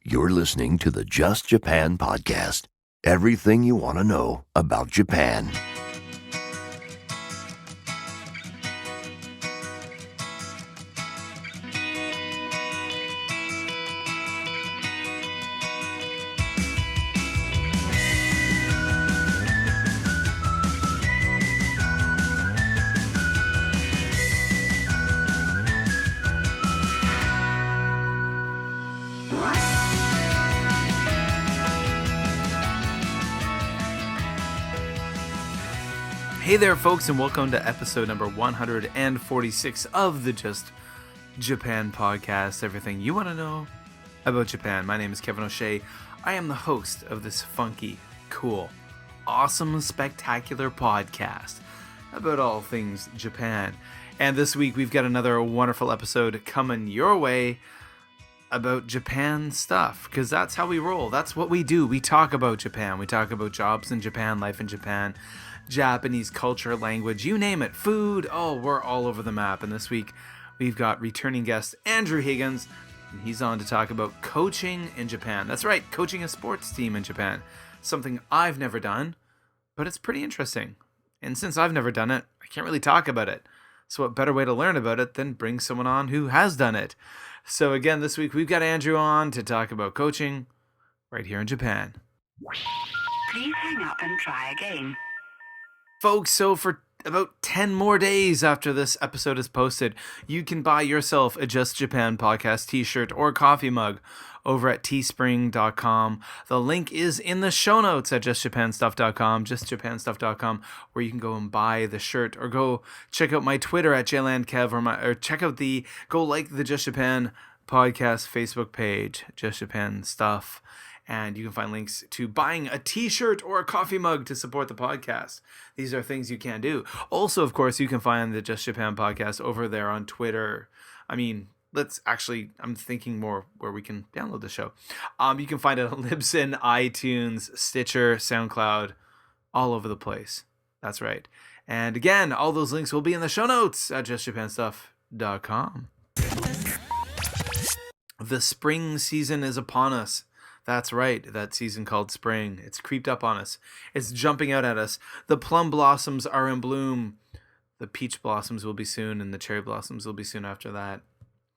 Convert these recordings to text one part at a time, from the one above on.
You're listening to the Just Japan podcast. Everything you want to know about Japan. Hey there, folks, and welcome to episode number 146 of the Just Japan podcast. Everything you want to know about Japan. My name is Kevin O'Shea. I am the host of this funky, cool, awesome, spectacular podcast about all things Japan. And this week we've got another wonderful episode coming your way about Japan stuff, because that's how we roll. That's what we do. We talk about Japan. We talk about jobs in Japan, life in Japan, Japanese culture, language, you name it, food. Oh, we're all over the map. And this week we've got returning guest Andrew Higgins, and he's on to talk about coaching in Japan. That's right, coaching a sports team in Japan. Something I've never done, but it's pretty interesting. And since I've never done it, I can't really talk about it. So what better way to learn about it than bring someone on who has done it? So again, this week we've got Andrew on to talk about coaching right here in Japan. Please hang up and try again. Folks, so for about 10 more days after this episode is posted, you can buy yourself a Just Japan podcast t-shirt or coffee mug over at teespring.com. The link is in the show notes at justjapanstuff.com, justjapanstuff.com, where you can go and buy the shirt, or go check out my Twitter at jlandkev, or check out go like the Just Japan podcast Facebook page, Just Japan Stuff. And you can find links to buying a t-shirt or a coffee mug to support the podcast. These are things you can do. Also, of course, you can find the Just Japan podcast over there on Twitter. I'm thinking more where we can download the show. You can find it on Libsyn, iTunes, Stitcher, SoundCloud, all over the place. That's right. And again, all those links will be in the show notes at justjapanstuff.com. The spring season is upon us. That's right, that season called spring. It's creeped up on us. It's jumping out at us. The plum blossoms are in bloom. The peach blossoms will be soon, and the cherry blossoms will be soon after that.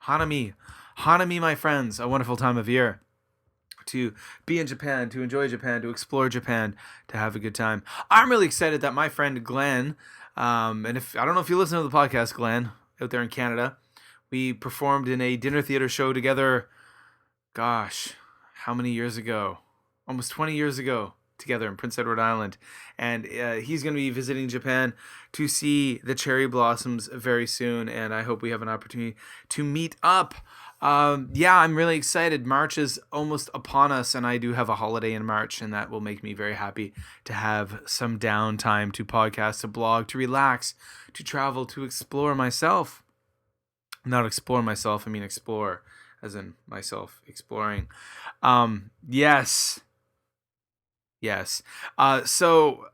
Hanami, my friends, a wonderful time of year to be in Japan, to enjoy Japan, to explore Japan, to have a good time. I'm really excited that my friend Glenn, and I don't know if you listen to the podcast, Glenn, out there in Canada, we performed in a dinner theater show together, gosh, how many years ago? Almost 20 years ago, together in Prince Edward Island. And he's going to be visiting Japan to see the cherry blossoms very soon, and I hope we have an opportunity to meet up. I'm really excited. March is almost upon us, and I do have a holiday in March, and that will make me very happy to have some downtime to podcast, to blog, to relax, to travel, to explore myself. Not explore myself, I mean explore, as in myself exploring. Yes. So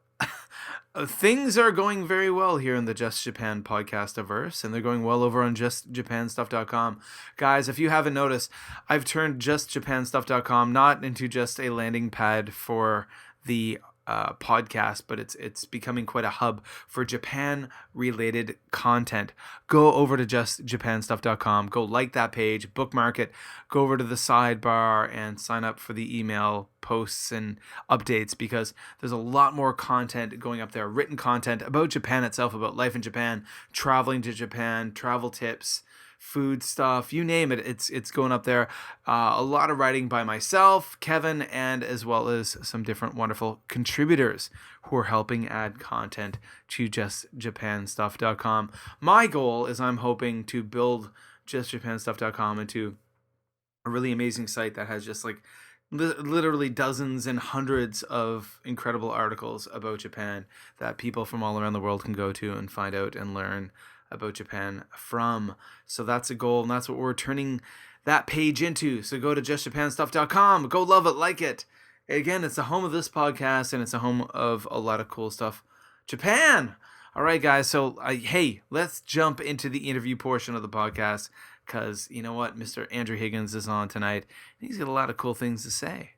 things are going very well here in the Just Japan podcast-averse, and they're going well over on justjapanstuff.com. Guys, if you haven't noticed, I've turned justjapanstuff.com not into just a landing pad for the podcast, but it's becoming quite a hub for Japan-related content. Go over to justjapanstuff.com, go like that page, bookmark it, go over to the sidebar and sign up for the email posts and updates, because there's a lot more content going up there, written content about Japan itself, about life in Japan, traveling to Japan, travel tips, food stuff, you name it, it's going up there. A lot of writing by myself, Kevin, and as well as some different wonderful contributors who are helping add content to justjapanstuff.com. My goal is I'm hoping to build justjapanstuff.com into a really amazing site that has just like literally dozens and hundreds of incredible articles about Japan that people from all around the world can go to and find out and learn about Japan from. So that's a goal, and that's what we're turning that page into. So go to justjapanstuff.com, go love it, like it. Again, it's the home of this podcast, and it's a home of a lot of cool stuff. Japan! All right, guys, so hey, let's jump into the interview portion of the podcast. because you know what? Mr. Andrew Higgins is on tonight, and he's got a lot of cool things to say.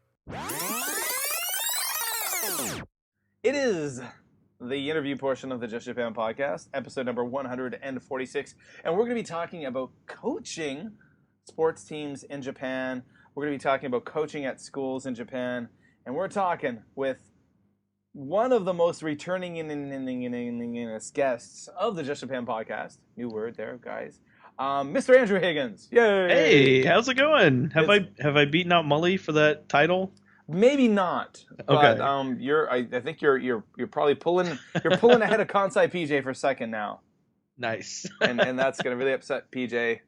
It is the interview portion of the Just Japan podcast, episode number 146, and we're going to be talking about coaching sports teams in Japan. We're going to be talking about coaching at schools in Japan, and we're talking with one of the most returning guests of the Just Japan podcast. New word there, guys. Mr. Andrew Higgins. Yay! Hey, how's it going? Have I beaten out Mully for that title? Maybe not. Okay. But I think you're probably pulling ahead of Kansai PJ for second now. Nice. and that's gonna really upset PJ.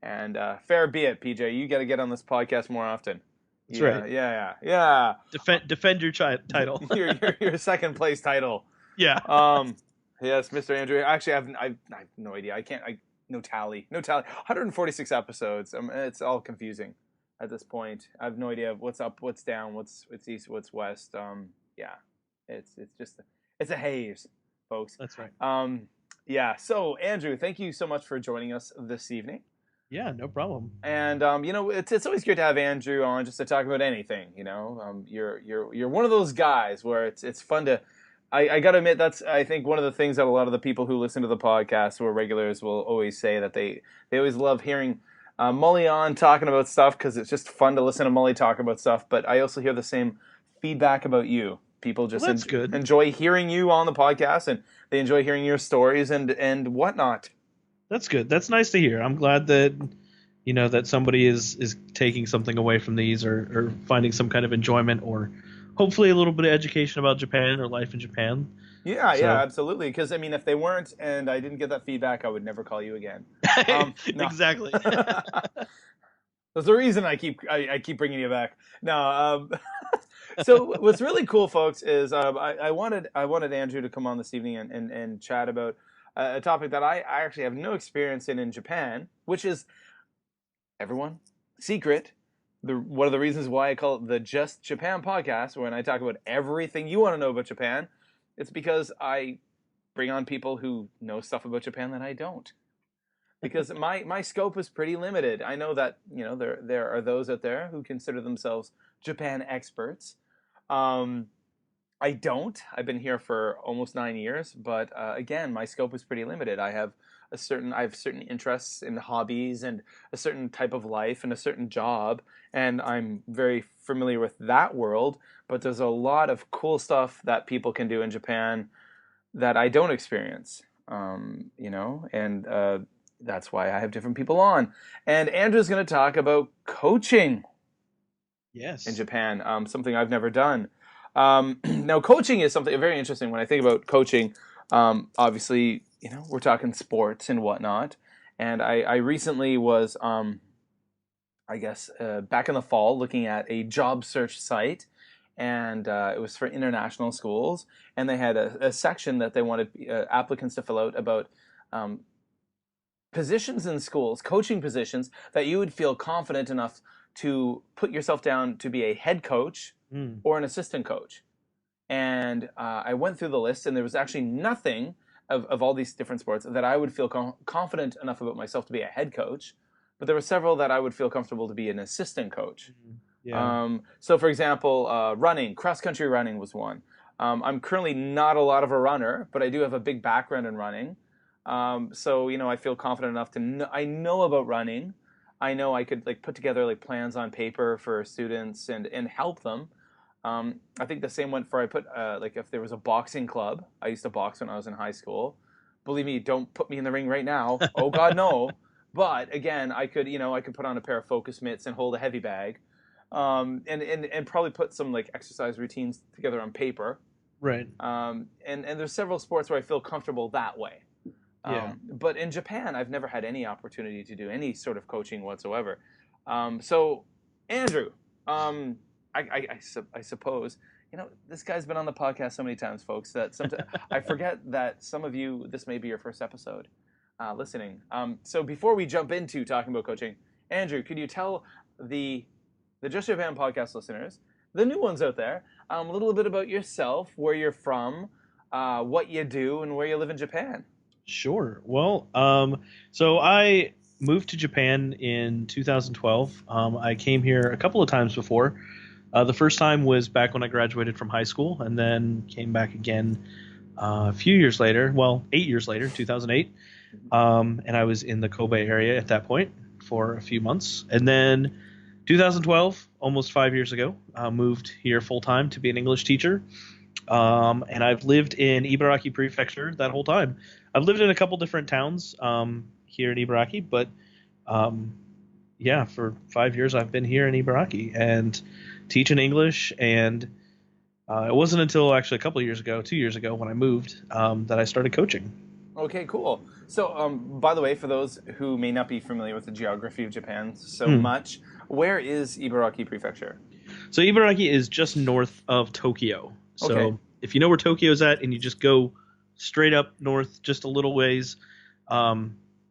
And fair be it, PJ. You got to get on this podcast more often. That's right. Yeah. Defend your title. your second place title. Yeah. Yes, Mr. Andrew. Actually, I have no idea. No tally. 146 episodes. It's all confusing at this point. I have no idea what's up, what's down, what's east, what's west. Yeah. It's a haze, folks. That's right. Yeah. So, Andrew, thank you so much for joining us this evening. Yeah, no problem. And it's always good to have Andrew on just to talk about anything. You're one of those guys where it's fun to. I got to admit, that's I think one of the things that a lot of the people who listen to the podcast who are regulars will always say, that they always love hearing Mully on talking about stuff, because it's just fun to listen to Mully talk about stuff. But I also hear the same feedback about you. People just enjoy hearing you on the podcast, and they enjoy hearing your stories and whatnot. That's good. That's nice to hear. I'm glad that that somebody is taking something away from these, or finding some kind of enjoyment, or hopefully a little bit of education about Japan or life in Japan. Yeah, absolutely. Because if they weren't, and I didn't get that feedback, I would never call you again. Exactly. There's a reason I keep bringing you back. No. So what's really cool, folks, is I wanted Andrew to come on this evening and chat about a topic that I actually have no experience in Japan, which is, everyone, secret. One of the reasons why I call it the Just Japan podcast, when I talk about everything you want to know about Japan, it's because I bring on people who know stuff about Japan that I don't. Because my scope is pretty limited. I know that there are those out there who consider themselves Japan experts. I don't. I've been here for almost 9 years, but again, my scope is pretty limited. I have certain interests and hobbies, and a certain type of life, and a certain job, and I'm very familiar with that world. But there's a lot of cool stuff that people can do in Japan that I don't experience. And that's why I have different people on. And Andrew's going to talk about coaching. Yes. In Japan, something I've never done. Now, coaching is something very interesting. When I think about coaching, obviously, we're talking sports and whatnot. And I recently was, back in the fall, looking at a job search site, and it was for international schools. And they had a section that they wanted applicants to fill out about positions in schools, coaching positions that you would feel confident enough to put yourself down to be a head coach or an assistant coach. And I went through the list, and there was actually nothing of all these different sports that I would feel confident enough about myself to be a head coach, but there were several that I would feel comfortable to be an assistant coach. Yeah. So, for example, running, cross-country running was one. I'm currently not a lot of a runner, but I do have a big background in running. So, I feel confident enough to I know about running. I know I could put together plans on paper for students and help them. I think the same went for if there was a boxing club. I used to box when I was in high school. Believe me, don't put me in the ring right now. Oh God, no. But again, I could put on a pair of focus mitts and hold a heavy bag, and probably put some exercise routines together on paper. Right. And there's several sports where I feel comfortable that way. Yeah. But in Japan, I've never had any opportunity to do any sort of coaching whatsoever. So, Andrew, I suppose, this guy's been on the podcast so many times, folks, that sometimes I forget that some of you, this may be your first episode listening. So before we jump into talking about coaching, Andrew, could you tell the Just Japan podcast listeners, the new ones out there, a little bit about yourself, where you're from, what you do, and where you live in Japan? Sure. Well, so I moved to Japan in 2012. I came here a couple of times before. The first time was back when I graduated from high school, and then came back again a few years later. Well, 8 years later, 2008. And I was in the Kobe area at that point for a few months. And then 2012, almost 5 years ago, moved here full time to be an English teacher. And I've lived in Ibaraki Prefecture that whole time. I've lived in a couple different towns here in Ibaraki, but yeah, for 5 years I've been here in Ibaraki and teaching English. And it wasn't until actually a couple of years ago, 2 years ago, when I moved that I started coaching. Okay, cool. So, by the way, for those who may not be familiar with the geography of Japan so much, where is Ibaraki Prefecture? So Ibaraki is just north of Tokyo. So Okay. if you know where Tokyo's at and you just go straight up north just a little ways,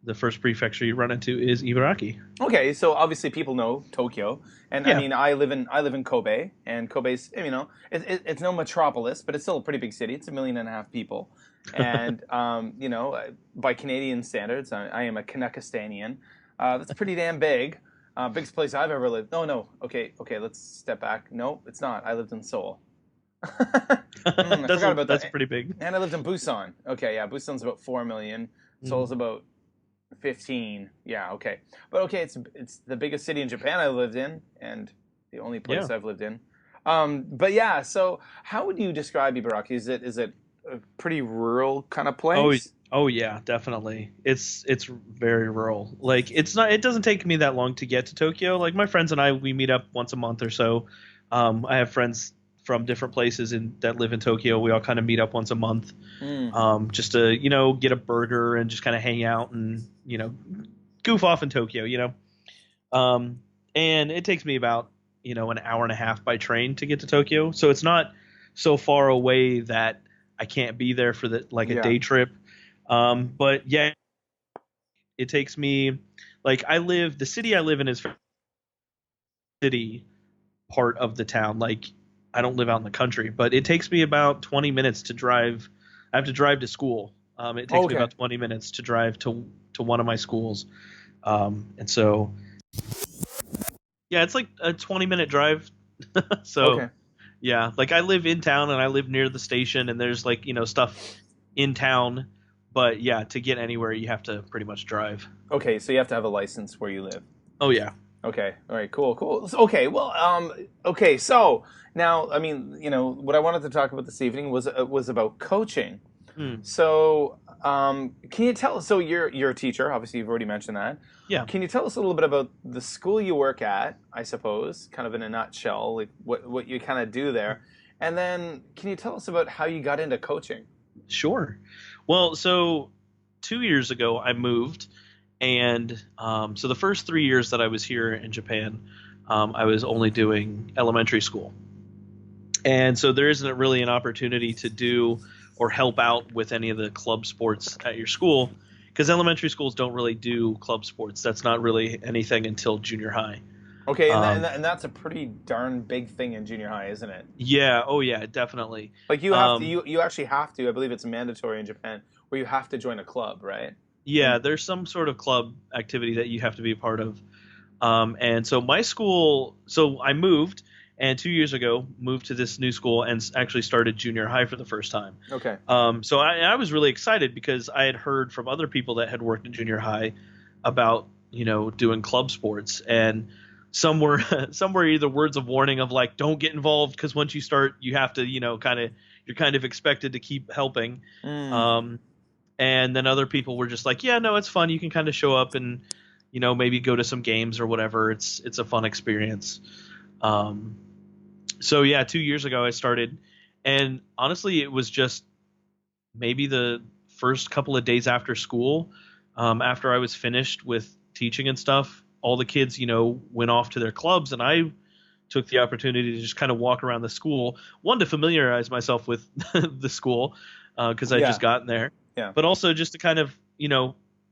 the first prefecture you run into is Ibaraki. Okay, so obviously people know Tokyo, and Yeah. I mean I live in Kobe, and Kobe's it's no metropolis, but it's still a pretty big city. It's 1.5 million people, and by Canadian standards, I am a Canuckistanian. That's pretty damn big. Biggest place I've ever lived. No. Okay. Let's step back. No, it's not. I lived in Seoul. I forgot about That's that. pretty big. And I lived in Busan. Okay, yeah, Busan's about 4 million. Seoul's about 15. Yeah, okay. But okay, it's the biggest city in Japan I lived in, and the only place I've lived in. But yeah, so how would you describe Ibaraki? Is it a pretty rural kind of place? Oh yeah, definitely. It's very rural. Like it doesn't take me that long to get to Tokyo. Like my friends and I, we meet up once a month or so. I have friends from different places that live in Tokyo. We all kind of meet up once a month, just to get a burger and just kind of hang out and goof off in Tokyo. And it takes me about an hour and a half by train to get to Tokyo. So it's not so far away that I can't be there for a day trip. But yeah, it takes me the city I live in is city part of the town. Like I don't live out in the country, but it takes me about 20 minutes to drive. I have to drive to school. It takes me about 20 minutes to drive to one of my schools. And so, yeah, it's like a 20-minute drive. So, yeah, like I live in town and I live near the station and there's stuff in town. But yeah, to get anywhere, you have to pretty much drive. Okay, so you have to have a license where you live. Oh, yeah. Okay. All right. Cool. Okay. Well. Okay. So now, I mean, what I wanted to talk about this evening was about coaching. So, can you tell us? So you're a teacher. Obviously, you've already mentioned that. Yeah. Can you tell us a little bit about the school you work at? I suppose, kind of in a nutshell, like what you kind of do there, and then can you tell us about how you got into coaching? Sure. Well, so 2 years ago I moved. And so the first 3 years that I was here in Japan, I was only doing elementary school. And so there isn't really an opportunity to do or help out with any of the club sports at your school because elementary schools don't really do club sports. That's not really anything until junior high. Okay, and that's a pretty darn big thing in junior high, isn't it? Yeah. Oh, yeah, definitely. Like you have to, you actually have to. I believe it's mandatory in Japan where you have to join a club, right? Yeah, there's some sort of club activity that you have to be a part of. And so my school, so I moved, and 2 years ago moved to this new school and actually started junior high for the first time. Okay. So I was really excited because I had heard from other people that had worked in junior high about, doing club sports. And some were either words of warning of like, don't get involved because once you start, you have to, you're kind of expected to keep helping. And then other people were just like, yeah, no, it's fun. You can kind of show up and, maybe go to some games or whatever. It's a fun experience. So yeah, 2 years ago I started, and honestly, it was just maybe the first couple of days after school, after I was finished with teaching and stuff, all the kids, went off to their clubs, and I took the opportunity to just kind of walk around the school, one, to familiarize myself with the school, because I just gotten there. Yeah. But also just to kind of,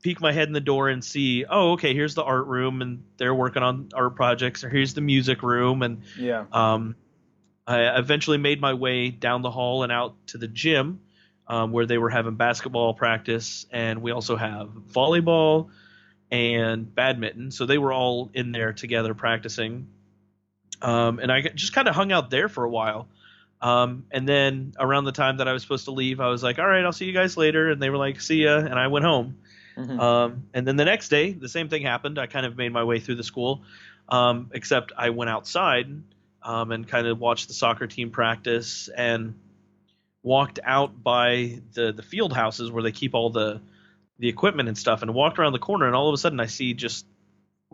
peek my head in the door and see, oh, okay, here's the art room and they're working on art projects, or here's the music room. And I eventually made my way down the hall and out to the gym, where they were having basketball practice. And we also have volleyball, and badminton. So they were all in there together practicing. And I just kind of hung out there for a while. And then around the time that I was supposed to leave, I was like, all right, I'll see you guys later. And they were like, see ya. And I went home. And then the next day, the same thing happened. I kind of made my way through the school, except I went outside and kind of watched the soccer team practice and walked out by the field houses where they keep all the equipment and stuff, and walked around the corner, and all of a sudden I see just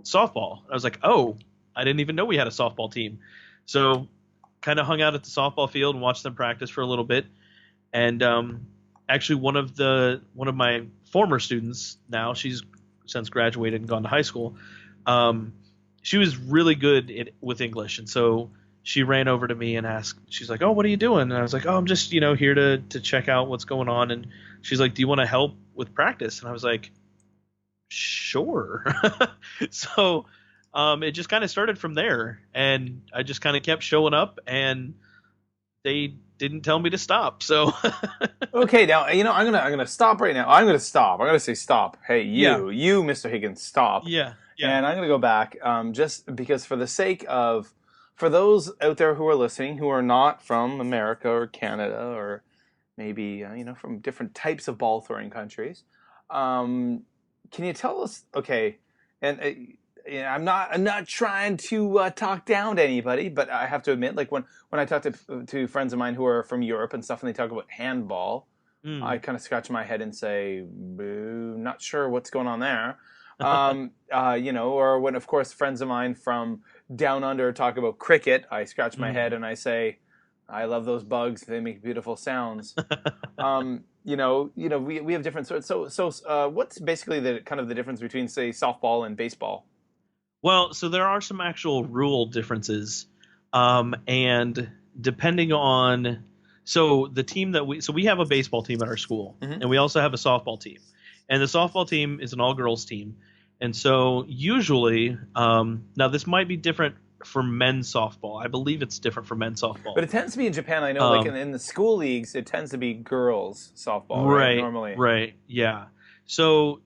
softball. I was like, oh, I didn't even know we had a softball team. So kind of hung out at the softball field and watched them practice for a little bit. And actually one of my former students, now she's since graduated and gone to high school, she was really good with English, and so she ran over to me and asked, she's like, oh, what are you doing? And I was like, oh, I'm just, here to check out what's going on. And she's like, do you want to help with practice? And I was like, sure. So it just kind of started from there, and I just kind of kept showing up, and they didn't tell me to stop. So Okay, now I'm gonna stop right now. I'm gonna stop. I'm gonna say stop. Hey, you, Mr. Higgins, stop. yeah. And I'm gonna go back, just because for those out there who are listening who are not from America or Canada or maybe from different types of ball throwing countries. Can you tell us? Okay, and I'm not trying to talk down to anybody, but I have to admit, like when I talk to friends of mine who are from Europe and stuff, and they talk about handball, I kind of scratch my head and say, boo, not sure what's going on there. Or when, of course, friends of mine from down under talk about cricket, I scratch my head and I say, I love those bugs. They make beautiful sounds. We have different sorts. So what's basically the difference between, say, softball and baseball? Well, so there are some actual rule differences, and depending on, so the team we have a baseball team at our school, and we also have a softball team, and the softball team is an all-girls team, and so usually, now this might be different for men's softball. I believe it's different for men's softball. But it tends to be in Japan, I know, like in the school leagues, it tends to be girls softball, right? Normally. Right, yeah. So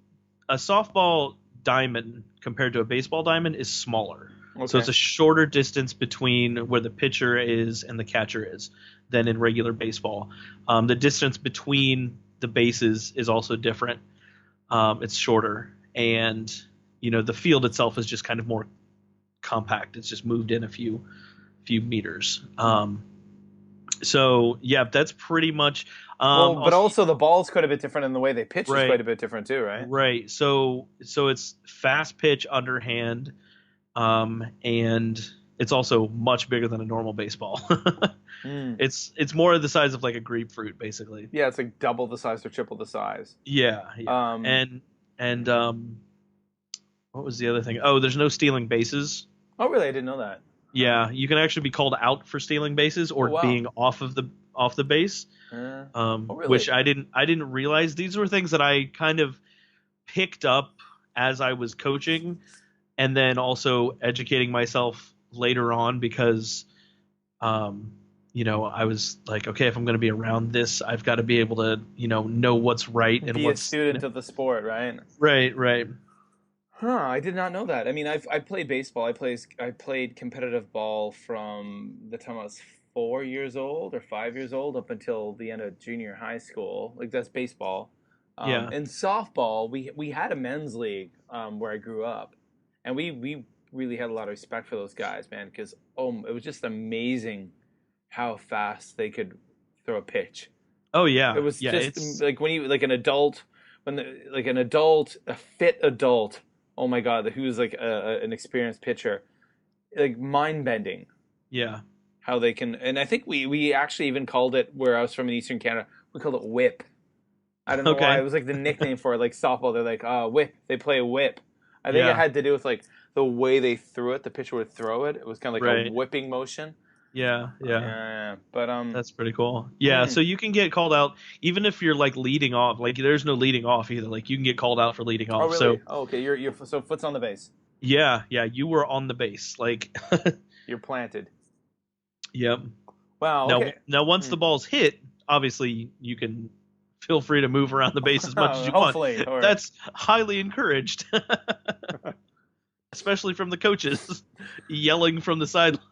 a softball diamond compared to a baseball diamond is smaller. Okay. So it's a shorter distance between where the pitcher is and the catcher is than in regular baseball. The distance between the bases is also different. It's shorter, and the field itself is just kind of more compact. It's just moved in a few meters. So yeah, that's pretty much. But also the ball's quite a bit different, and the way they pitch is quite a bit different too, right? Right. So it's fast pitch, underhand, and it's also much bigger than a normal baseball. It's more the size of like a grapefruit, basically. Yeah, it's like double the size or triple the size. Yeah. And what was the other thing? Oh, there's no stealing bases. Oh, really? I didn't know that. Yeah, you can actually be called out for stealing bases or being off the base, really? Which I didn't realize. These were things that I kind of picked up as I was coaching, and then also educating myself later on because, I was like, okay, if I'm going to be around this, I've got to be able to, know what's right and be what's a student of the sport, right? Right. Huh, I did not know that. I mean, I played baseball. I played competitive ball from the time I was 4 years old or 5 years old up until the end of junior high school. Like, that's baseball. In softball, we had a men's league where I grew up, and we really had a lot of respect for those guys, man, because it was just amazing how fast they could throw a pitch. Oh yeah, it was just like when you a fit adult. Oh my God, who's like an experienced pitcher, like mind bending. Yeah. How they can, and I think we actually even called it, where I was from in Eastern Canada, we called it whip. I don't know why. It was like the nickname for it, like softball. They're like, whip. They play a whip. I think it had to do with like the way they threw it. The pitcher would throw it. It was kind of like a whipping motion. Yeah. But that's pretty cool. Yeah, so you can get called out even if you're like leading off. Like there's no leading off either. Like you can get called out for leading off. Oh, really? Okay. You're so foot's on the base. Yeah. You were on the base. Like you're planted. Yep. Wow. Okay. Now once the ball's hit, obviously you can feel free to move around the base as much as you want. Hopefully, or That's highly encouraged, especially from the coaches yelling from the sideline.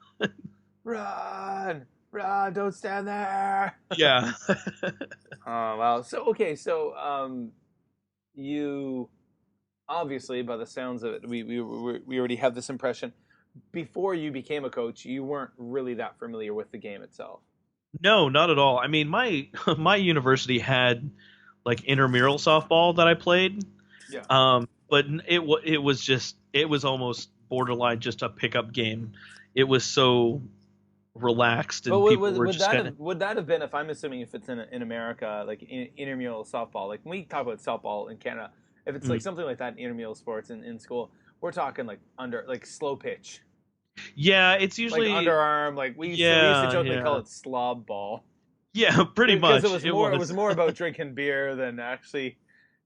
run, run, don't stand there. Yeah. Oh wow. So you obviously, by the sounds of it, we already have this impression. Before you became a coach, you weren't really that familiar with the game itself. No, not at all. I mean, my my university had like intramural softball that I played. Yeah. But it was just it was almost borderline just a pickup game. It was so relaxed But and people were just kind of would that have been, if I'm assuming, if it's in America, like intramural softball, like when we talk about softball in Canada, if it's like something like that in intramural sports in school, we're talking like under like slow pitch, yeah, it's usually like underarm, like we used to jokingly call it slob ball. Yeah, pretty much. Because it was more about drinking beer than actually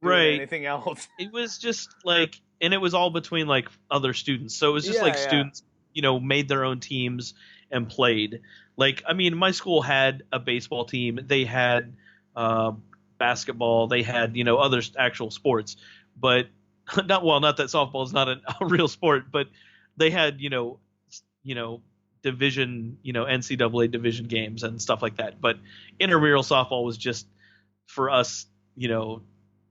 doing Right. anything else. It was just like, and it was all between like other students. So it was just Yeah, like yeah. students, made their own teams and played. Like, I mean, my school had a baseball team. They had basketball. They had, other actual sports. But not that softball is not a real sport, but they had, division, NCAA division games and stuff like that. But intramural softball was just for us,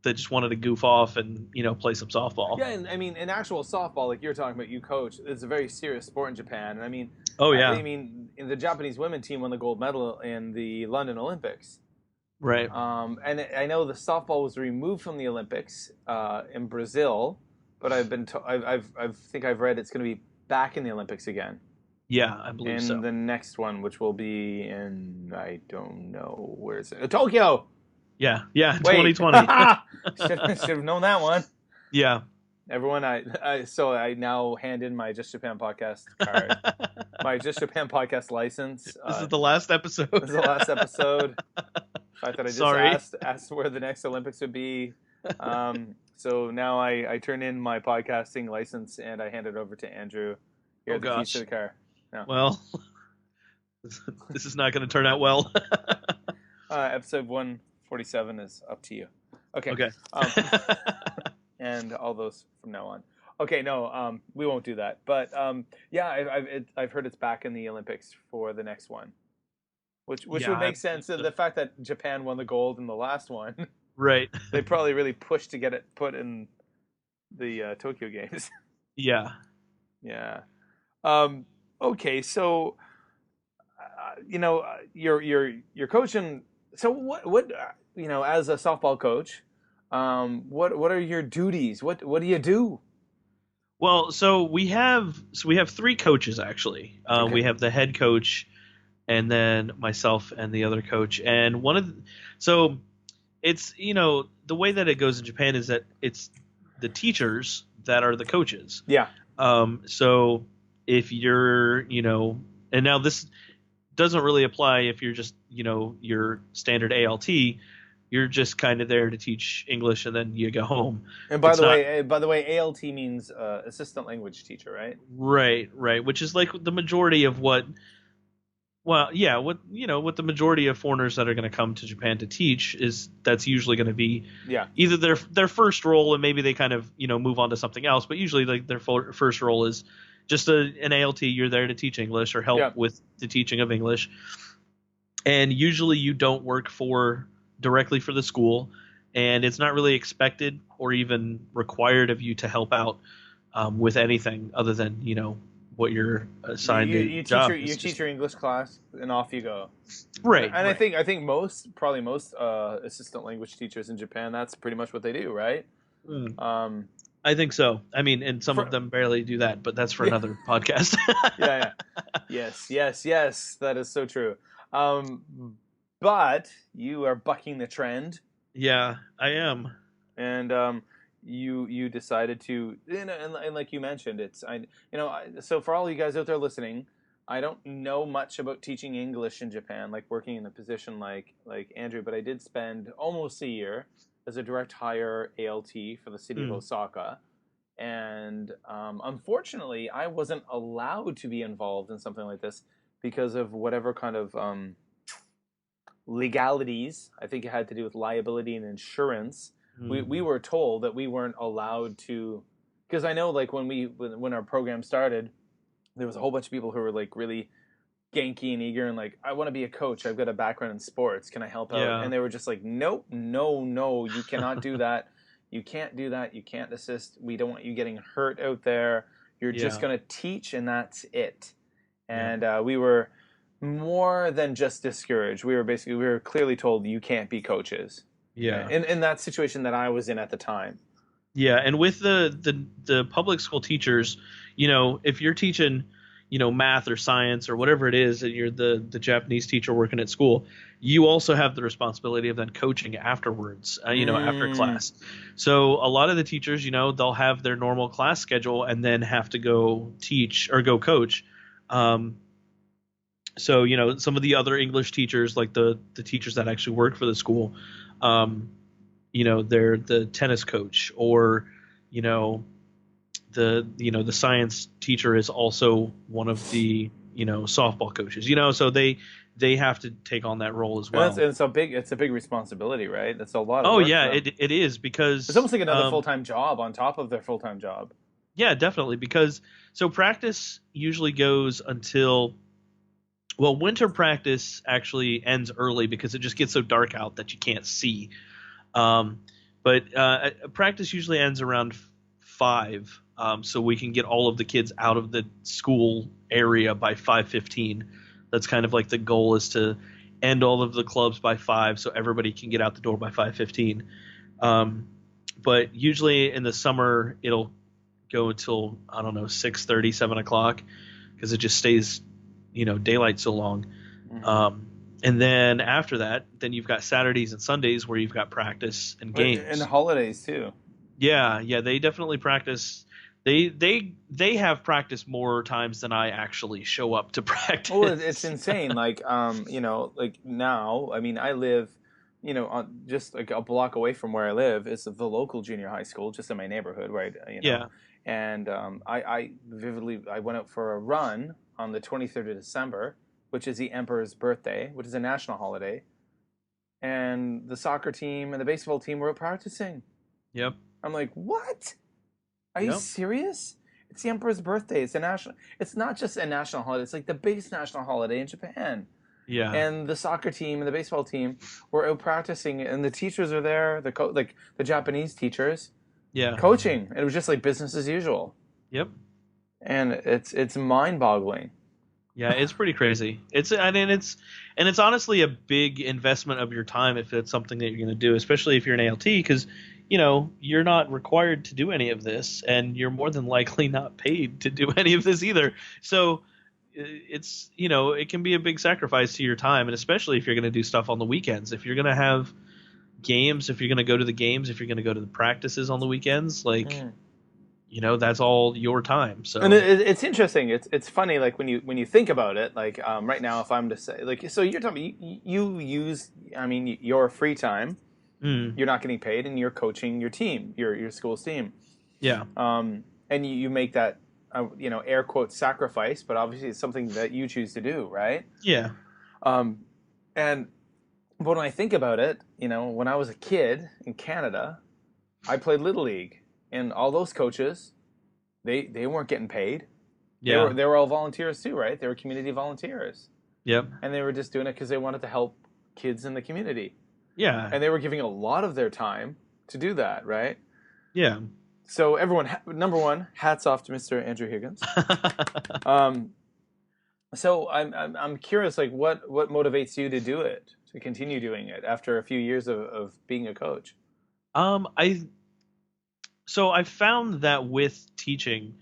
that just wanted to goof off and play some softball. Yeah, and I mean, in actual softball, like you're talking about, you coach, it's a very serious sport in Japan. And I mean, Oh yeah, I mean, the Japanese women team won the gold medal in the London Olympics. right. And I know the softball was removed from the Olympics in Brazil, but I've been I think I've read it's going to be back in the Olympics again. Yeah, I believe in so. the next one, which will be in, I don't know, where is it? Tokyo. Yeah, 2020. Should have known that one. Yeah. Everyone, so I now hand in my Just Japan podcast card, my Just Japan podcast license. This is the last episode. This is the last episode. The fact that I just Sorry. asked where the next Olympics would be. So now I turn in my podcasting license and I hand it over to Andrew. Here are the keys to the car. No. Well, this is not going to turn out well. Episode 147 is up to you. Okay. Okay. And all those from now on. Okay, no, we won't do that. But yeah, I've heard it's back in the Olympics for the next one, which Yeah, would make I sense. think so. The fact that Japan won the gold in the last one, Right. they probably really pushed to get it put in the Tokyo Games. Yeah. Yeah. Okay, so you're coaching. So what as a softball coach, what are your duties? What do you do? Well, so we have three coaches actually. Okay. We have the head coach, and then myself and the other coach. And so it's the way that it goes in Japan is that it's the teachers that are the coaches. Yeah. So if you're and now this doesn't really apply if you're just your standard ALT. You're just kind of there to teach English and then you go home. And by the way, ALT means assistant language teacher, right? Right. Which is like the majority of what the majority of foreigners that are going to come to Japan to teach that's usually going to be either their first role and maybe they kind of move on to something else, but usually like their first role is just an ALT. You're there to teach English or help with the teaching of English, and usually you don't work directly for the school, and it's not really expected or even required of you to help out with anything other than what you're assigned you job. You teach your English class and off you go. Right. And right. I think most assistant language teachers in Japan, that's pretty much what they do, right? I think so. I mean, and some of them barely do that, but that's for another podcast. Yeah. Yes. That is so true. But you are bucking the trend. Yeah, I am. And you decided to, and like you mentioned, so for all you guys out there listening, I don't know much about teaching English in Japan, like working in a position like Andrew, but I did spend almost a year as a direct hire ALT for the city of Osaka. And unfortunately, I wasn't allowed to be involved in something like this because of whatever kind of legalities. I think it had to do with liability and insurance. We were told that we weren't allowed to, because I know like when our program started, there was a whole bunch of people who were like really ganky and eager and like, I want to be a coach. I've got a background in sports. Can I help out? Yeah. And they were just like, nope, no, you cannot do that. You can't do that. You can't assist. We don't want you getting hurt out there. You're just going to teach and that's it. And we were more than just discouraged. We were clearly told you can't be coaches. Yeah. In that situation that I was in at the time. Yeah, and with the public school teachers, if you're teaching, math or science or whatever it is, and you're the Japanese teacher working at school, you also have the responsibility of then coaching afterwards, after class. So a lot of the teachers, they'll have their normal class schedule and then have to go teach or go coach. So, some of the other English teachers, like the teachers that actually work for the school, they're the tennis coach, or the science teacher is also one of the softball coaches. So they have to take on that role as well. And it's a big responsibility, right? That's a lot of Oh work yeah, for them. it is, because It's almost like another full-time job on top of their full-time job. Yeah, definitely, because practice usually goes until, well, winter practice actually ends early because it just gets so dark out that you can't see. But practice usually ends around 5, so we can get all of the kids out of the school area by 5:15. That's kind of like the goal, is to end all of the clubs by 5, so everybody can get out the door by 5:15. But usually in the summer it'll go until, I don't know, 6:30, 7 o'clock, because it just stays, daylight so long. And then after that, then you've got Saturdays and Sundays where you've got practice and games. And the holidays too. Yeah, they definitely practice. They have practice more times than I actually show up to practice. Well, it's insane. Like like now, I mean, I live, on just like a block away from where I live is the local junior high school, just in my neighborhood, right? Yeah. And I vividly, I went out for a run on the 23rd of December, which is the Emperor's birthday, which is a national holiday. And the soccer team and the baseball team were practicing. Yep. I'm like, what? Are you serious? It's the Emperor's birthday. It's not just a national holiday. It's like the biggest national holiday in Japan. Yeah. And the soccer team and the baseball team were out practicing, and the teachers are there, like the Japanese teachers. Yeah. Coaching. And it was just like business as usual. Yep. And it's mind-boggling. Yeah, it's pretty crazy. It's honestly a big investment of your time if it's something that you're going to do, especially if you're an ALT, because you're not required to do any of this, and you're more than likely not paid to do any of this either. So it's it can be a big sacrifice to your time, and especially if you're going to do stuff on the weekends. If you're going to have games, if you're going to go to the games, if you're going to go to the practices on the weekends, like that's all your time. So, and it's interesting. It's funny, like when you think about it. Like right now, if I'm to say, like, so you're telling me you use, I mean, your free time, you're not getting paid, and you're coaching your team, your school's team. Yeah. And you make that air quote sacrifice, but obviously it's something that you choose to do, right? Yeah. And when I think about it, when I was a kid in Canada, I played Little League. And all those coaches, they weren't getting paid. Yeah. They were all volunteers too, right? They were community volunteers. Yep. And they were just doing it because they wanted to help kids in the community. Yeah. And they were giving a lot of their time to do that, right? Yeah. So everyone, number one, hats off to Mr. Andrew Higgins. So I'm curious, like what motivates you to do it, to continue doing it after a few years of being a coach? So I found that with teaching,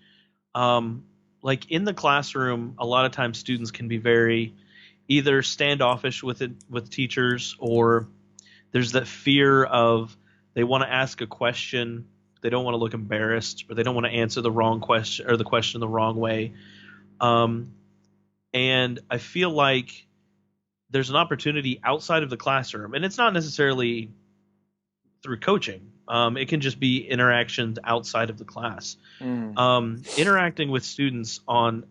like in the classroom, a lot of times students can be very either standoffish with teachers, or there's that fear of they want to ask a question, they don't want to look embarrassed, or they don't want to answer the wrong question or the question the wrong way. And I feel like there's an opportunity outside of the classroom, and it's not necessarily through coaching. It can just be interactions outside of the class. Interacting with students on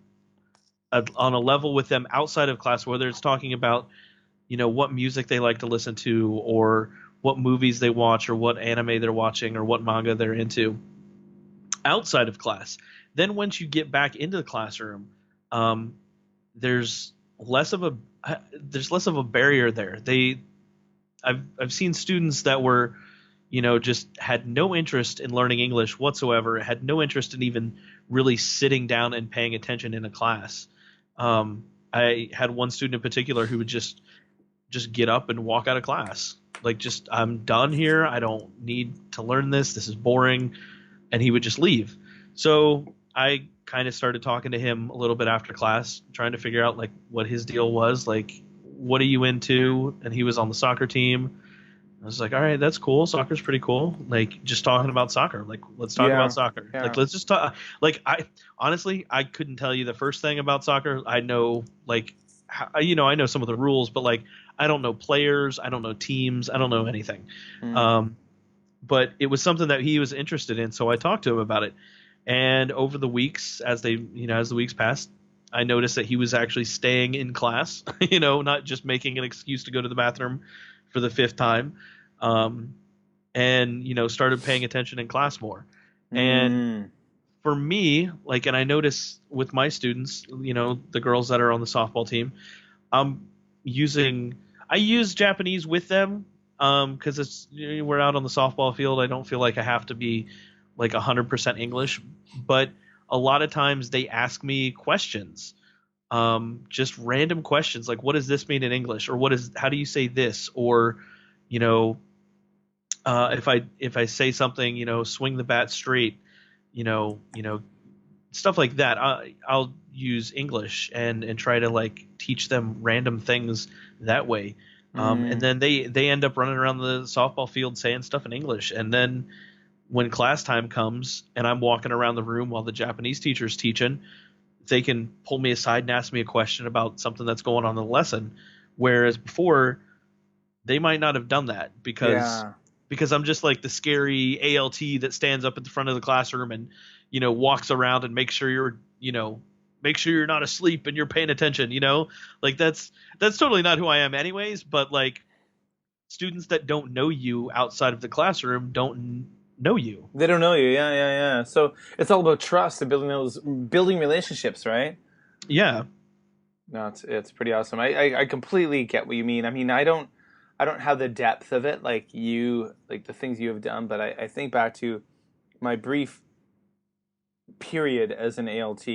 a level with them outside of class, whether it's talking about what music they like to listen to, or what movies they watch, or what anime they're watching, or what manga they're into outside of class. Then once you get back into the classroom, um, there's less of a there's less of a barrier there. I've seen students that were, just had no interest in learning English whatsoever, had no interest in even really sitting down and paying attention in a class. I had one student in particular who would just get up and walk out of class. Like, just, I'm done here. I don't need to learn this. This is boring. And he would just leave. So I kind of started talking to him a little bit after class, trying to figure out like what his deal was. Like, what are you into? And he was on the soccer team. I was like, all right, that's cool. Soccer's pretty cool. Like, just talking about soccer. Like, let's talk about soccer. Yeah. Like, let's just talk. Like, I couldn't tell you the first thing about soccer. I know, like, I know some of the rules, but like, I don't know players. I don't know teams. I don't know anything. But it was something that he was interested in. So I talked to him about it. And over the weeks, as the weeks passed, I noticed that he was actually staying in class, not just making an excuse to go to the bathroom for the 5th time, and started paying attention in class more. And for me, like, and I notice with my students, the girls that are on the softball team, I use Japanese with them, because it's, we're out on the softball field. I don't feel like I have to be like 100% English, but a lot of times they ask me questions. Just random questions like, what does this mean in English, or how do you say this, or if I say something, swing the bat straight, stuff like that. I'll use English and try to like teach them random things that way. And then they end up running around the softball field saying stuff in English, and then when class time comes and I'm walking around the room while the Japanese teacher's teaching, they can pull me aside and ask me a question about something that's going on in the lesson. Whereas before, they might not have done that because I'm just like the scary ALT that stands up at the front of the classroom and, walks around and makes sure you're not asleep and you're paying attention, like that's totally not who I am anyways. But like, students that don't know you outside of the classroom don't know you. They don't know you. Yeah. So it's all about trust and building relationships, right? Yeah. No, it's pretty awesome. I completely get what you mean. I mean, I don't have the depth of it like the things you have done, but I think back to my brief period as an ALT.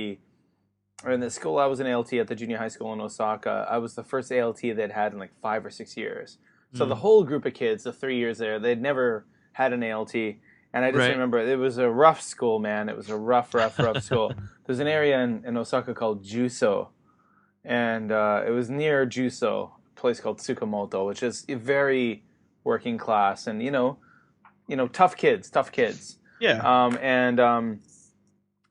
Or in the school I was an ALT at the junior high school in Osaka. I was the first ALT they'd had in like 5 or 6 years. So the whole group of kids, the 3 years there, they'd never had an ALT. And I just remember it was a rough school, man. It was a rough school. There's an area in Osaka called Juso. And it was near Juso, a place called Tsukamoto, which is very working class and, tough kids. Yeah.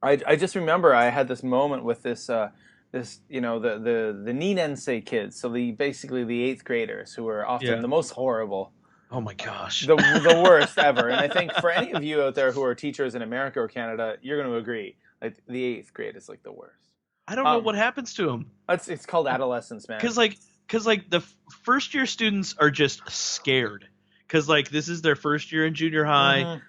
I just remember I had this moment with the Ninensei kids, so basically the 8th graders, who were often the most horrible. Oh my gosh. The worst ever. And I think for any of you out there who are teachers in America or Canada, you're going to agree. Like, the 8th grade is like the worst. I don't know what happens to them. It's called adolescence, man. Because the first year students are just scared. Because like, this is their first year in junior high. Mm-hmm.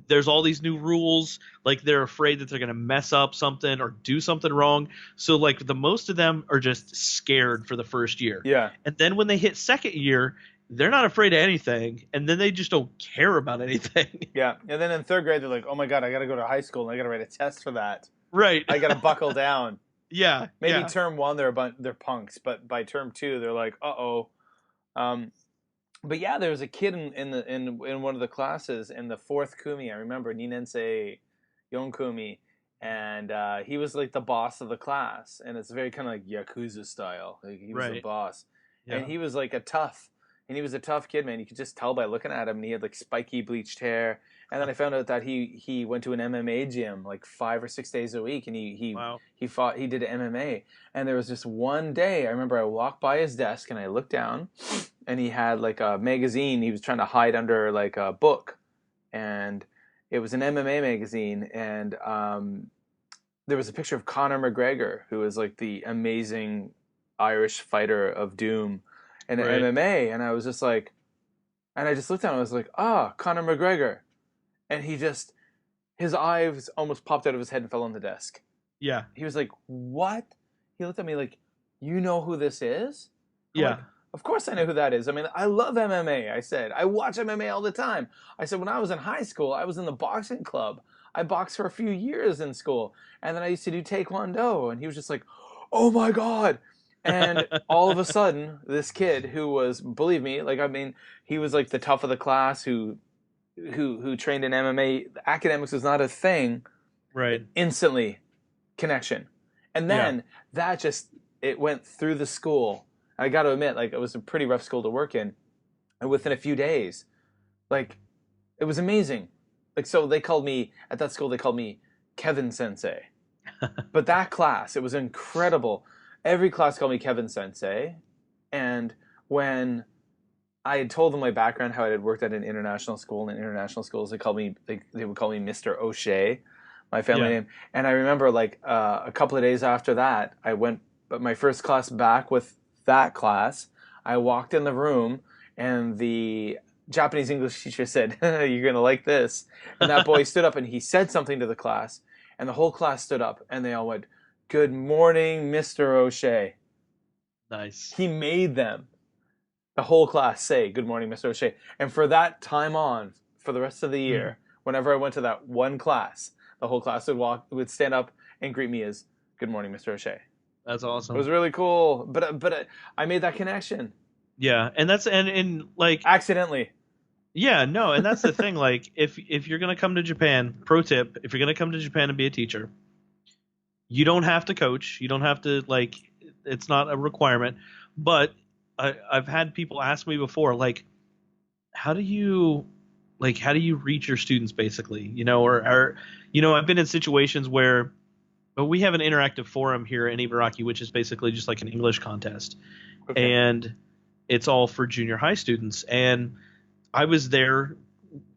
There's all these new rules. Like, they're afraid that they're going to mess up something or do something wrong. So like, the most of them are just scared for the first year. Yeah. And then when they hit second year, they're not afraid of anything, and then they just don't care about anything. Yeah, and then in 3rd grade, they're like, oh my God, I got to go to high school, and I got to write a test for that. Right. I got to buckle down. Yeah. Maybe term 1, they're punks, but by term 2, they're like, uh-oh. But yeah, there was a kid in one of the classes in the 4th kumi. I remember Ninensei Yonkumi, and he was like the boss of the class, and it's very kind of like Yakuza style. Like, he was the boss, and he was like a tough kid, man. You could just tell by looking at him, and he had like spiky bleached hair. And then I found out that he went to an MMA gym like 5 or 6 days a week, and he did MMA. And there was just one day, I remember I walked by his desk and I looked down, and he had like a magazine he was trying to hide under like a book, and it was an MMA magazine, and there was a picture of Conor McGregor, who was like the amazing Irish fighter of doom. in Right. MMA, and I was just like, and I just looked at him, I was like, Conor McGregor, and his eyes almost popped out of his head and fell on the desk. Yeah. He was like, what? He looked at me like, you know who this is? I'm Yeah. like, of course I know who that is. I mean, I love MMA. I said, I watch MMA all the time. I said, when I was in high school, I was in the boxing club. I boxed for a few years in school. And then I used to do Taekwondo. And he was just like, oh my God. And all of a sudden, this kid who was, believe me, like, I mean, he was like the tough of the class who trained in MMA. Academics was not a thing. Right. Instantly connection. And then it went through the school. I got to admit, like, it was a pretty rough school to work in. And within a few days, like, it was amazing. Like, so at that school, they called me Kevin Sensei. But that class, it was incredible. Every class called me Kevin Sensei. And when I had told them my background, how I had worked at an international school, and in international schools, they would call me Mr. O'Shea, my family name. And I remember, like, a couple of days after that, I went my first class back with that class. I walked in the room, and the Japanese English teacher said, you're going to like this. And that boy stood up and he said something to the class, and the whole class stood up and they all went, good morning, Mr. O'Shea. Nice. He made them, the whole class, say, good morning, Mr. O'Shea. And for that time on, for the rest of the year, whenever I went to that one class, the whole class would stand up and greet me as, good morning, Mr. O'Shea. That's awesome. It was really cool. But I made that connection. Yeah, and that's and like accidentally. Yeah, no, and that's the thing. Like, if you're gonna come to Japan, pro tip: if you're gonna come to Japan and be a teacher, you don't have to coach. You don't have to, like, it's not a requirement. But I've had people ask me before, like, how do you reach your students, basically, you know, or you know, I've been in situations where, but we have an interactive forum here in Ibaraki, which is basically just like an English contest, and it's all for junior high students. And I was there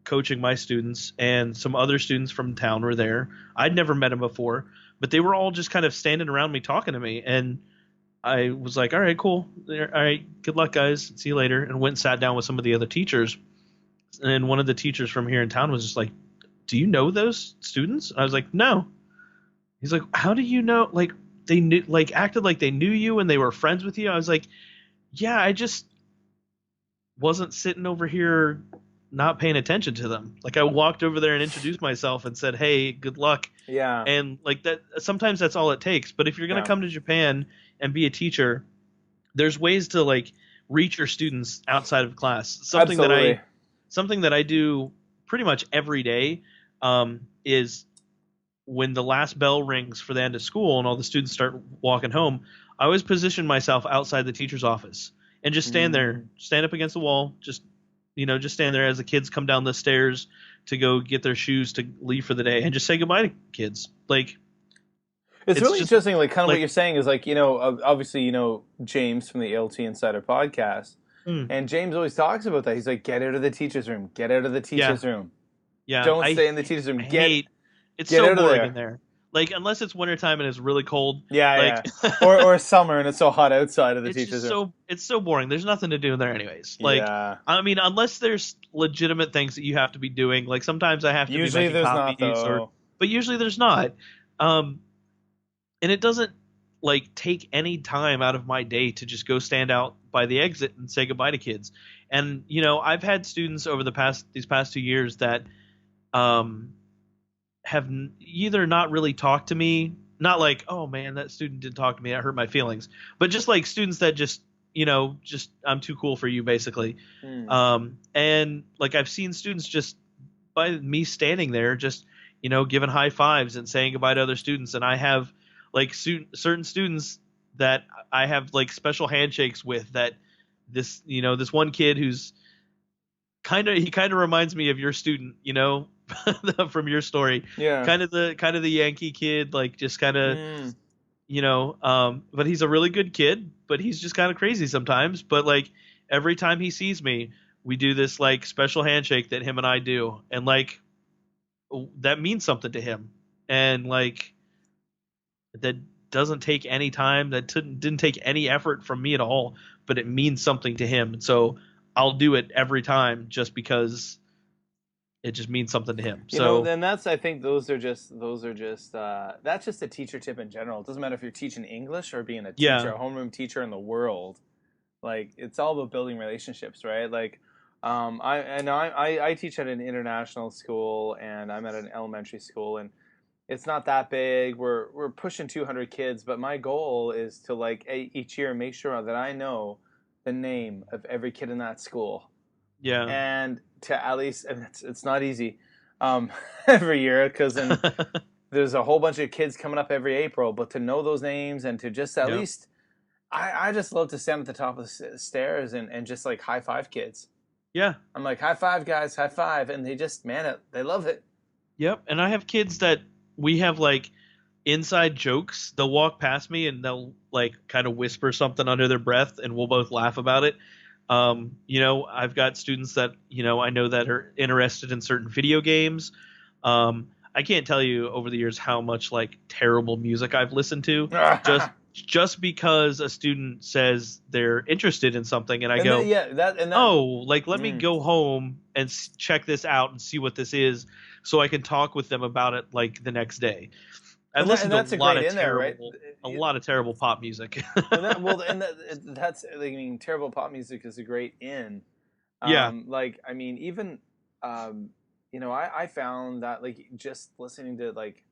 coaching my students, and some other students from town were there. I'd never met them before, but they were all just kind of standing around me talking to me. And I was like, all right, cool. All right, good luck, guys. See you later. And went and sat down with some of the other teachers. And one of the teachers from here in town was just like, do you know those students? I was like, no. He's like, how do you know? Like, they knew, like, acted like they knew you and they were friends with you. I was like, yeah, I just wasn't sitting over here not paying attention to them. Like, I walked over there and introduced myself and said, hey, good luck. Yeah. And like that, sometimes that's all it takes. But if you're going to come to Japan and be a teacher, there's ways to, like, reach your students outside of class. Something that I do pretty much every day is when the last bell rings for the end of school and all the students start walking home, I always position myself outside the teacher's office and just stand there, stand up against the wall, just stand there as the kids come down the stairs to go get their shoes to leave for the day, and just say goodbye to kids. Like, it's really just interesting. Like, kind of, like, what you're saying is, like, you know, obviously, you know, James from the LT Insider podcast, and James always talks about that. He's like, get out of the teacher's room. Get out of the teacher's room. Yeah. Don't stay in the teacher's room. It's so boring in there. Like, unless it's wintertime and it's really cold. Yeah, like, or summer and it's so hot outside of the teacher's room. It's so boring. There's nothing to do in there anyways. Like, I mean, unless there's legitimate things that you have to be doing. Like, sometimes I have to be making copies. But usually there's not. And it doesn't, like, take any time out of my day to just go stand out by the exit and say goodbye to kids. And, you know, I've had students over these past 2 years that have either not really talked to me, not like, oh man, that student didn't talk to me, that hurt my feelings, but just like students that just, you know, just, I'm too cool for you, basically. And like, I've seen students just by me standing there, just, you know, giving high fives and saying goodbye to other students. And I have, like, certain students that I have, like, special handshakes with, that this, you know, this one kid who's kind of reminds me of your student, you know, from your story. Yeah. Kind of the Yankee kid, like, just kind of, you know, but he's a really good kid, but he's just kind of crazy sometimes. But, like, every time he sees me, we do this, like, special handshake that him and I do. And, like, that means something to him. And, like, doesn't take any time, that didn't take any effort from me at all, but it means something to him. And so I'll do it every time just because it just means something to him. You know, then I think those are just that's just a teacher tip in general. It doesn't matter if you're teaching English or being a teacher, a homeroom teacher in the world. Like, it's all about building relationships, right? Like, I teach at an international school, and I'm at an elementary school, and it's not that big. We're pushing 200 kids, but my goal is to, like, each year make sure that I know the name of every kid in that school. Yeah. And to at least, and it's not easy every year, because then there's a whole bunch of kids coming up every April, but to know those names and to just at least, I just love to stand at the top of the stairs and just, like, high five kids. Yeah. I'm like, high five, guys, high five. And they just, man, they love it. Yep. And I have kids that we have, like, inside jokes. They'll walk past me and they'll, like, kind of whisper something under their breath, and we'll both laugh about it. You know, I've got students that, you know, I know that are interested in certain video games. I can't tell you over the years how much, like, terrible music I've listened to just because a student says they're interested in something, and I go, let me go home and check this out and see what this is, so I can talk with them about it, like, the next day. I listened to a lot of terrible pop music. That's, I mean, terrible pop music is a great in. Like, I mean, even, you know, I found that, like, just listening to, like,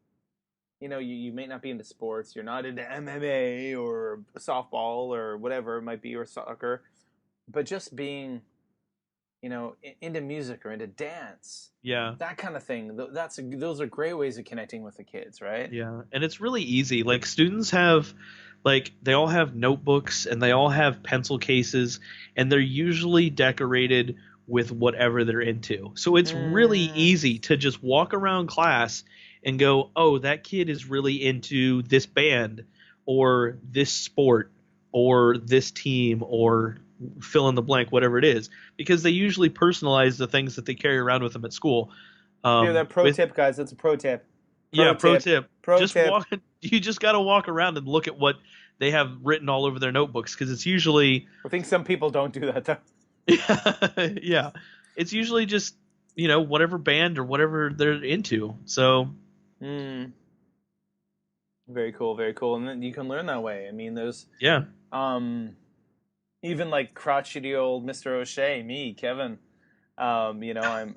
you know, you may not be into sports, you're not into MMA or softball or whatever it might be, or soccer, but just being, you know, into music or into dance, that kind of thing. Those are great ways of connecting with the kids, right? Yeah, and it's really easy. Like, students have, like, they all have notebooks and they all have pencil cases, and they're usually decorated with whatever they're into. So it's really easy to just walk around class and go, oh, that kid is really into this band or this sport or this team or fill in the blank, whatever it is, because they usually personalize the things that they carry around with them at school. Hear that tip, guys. That's a pro tip. Pro tip. You just got to walk around and look at what they have written all over their notebooks, because it's usually... I think some people don't do that, though. Yeah. It's usually just, you know, whatever band or whatever they're into. So... Very cool, very cool. And then you can learn that way. I mean, there's... Yeah. Even, like, crotchety old Mr. O'Shea, me, Kevin. You know,